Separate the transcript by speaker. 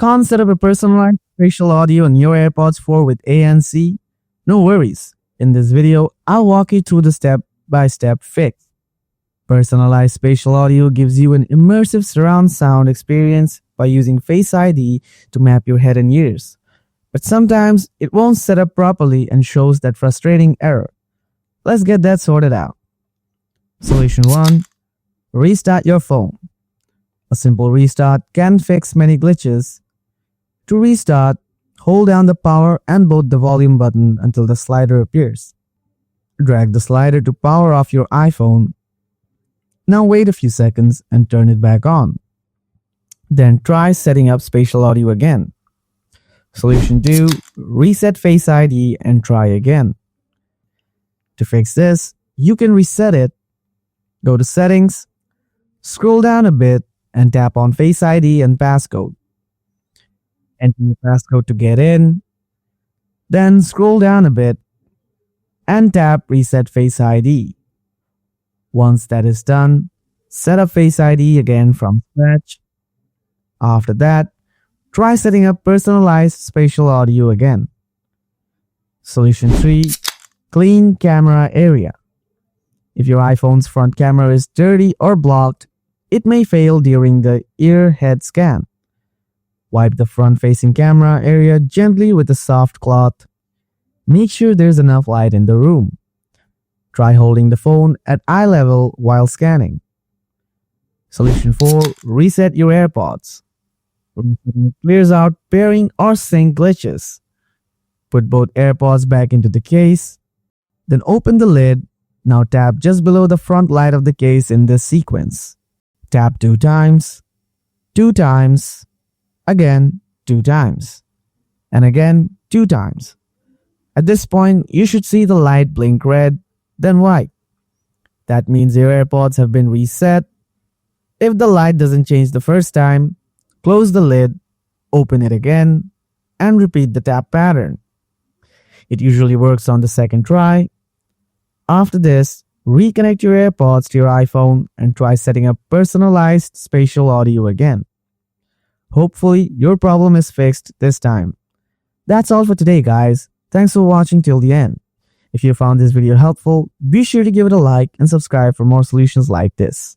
Speaker 1: Can't set up a personalized spatial audio on your AirPods 4 with ANC? No worries. In this video, I'll walk you through the step-by-step fix. Personalized spatial audio gives you an immersive surround sound experience by using Face ID to map your head and ears. But sometimes it won't set up properly and shows that frustrating error. Let's get that sorted out. Solution 1. Restart your phone. A simple restart can fix many glitches. To restart, hold down the power and both the volume button until the slider appears. Drag the slider to power off your iPhone. Now wait a few seconds and turn it back on. Then try setting up spatial audio again. Solution 2. Reset Face ID and try again. To fix this, you can reset it. Go to Settings, scroll down a bit and tap on Face ID and passcode. Enter the passcode to get in. Then scroll down a bit and tap Reset Face ID. Once that is done, set up Face ID again from scratch. After that, try setting up personalized spatial audio again. Solution 3. Clean camera area. If your iPhone's front camera is dirty or blocked, it may fail during the ear-head scan. Wipe the front-facing camera area gently with a soft cloth. Make sure there's enough light in the room. Try holding the phone at eye level while scanning. Solution 4. Reset your AirPods. Resetting clears out pairing or sync glitches. Put both AirPods back into the case. Then open the lid. Now tap just below the front light of the case in this sequence. Tap 2 times, 2 times, again 2 times, and again 2 times. At this point, you should see the light blink red, then white. That means your AirPods have been reset. If the light doesn't change the first time, close the lid, open it again, and repeat the tap pattern. It usually works on the second try. After this, reconnect your AirPods to your iPhone and try setting up personalized spatial audio again. Hopefully, your problem is fixed this time. That's all for today, guys. Thanks for watching till the end. If you found this video helpful, be sure to give it a like and subscribe for more solutions like this.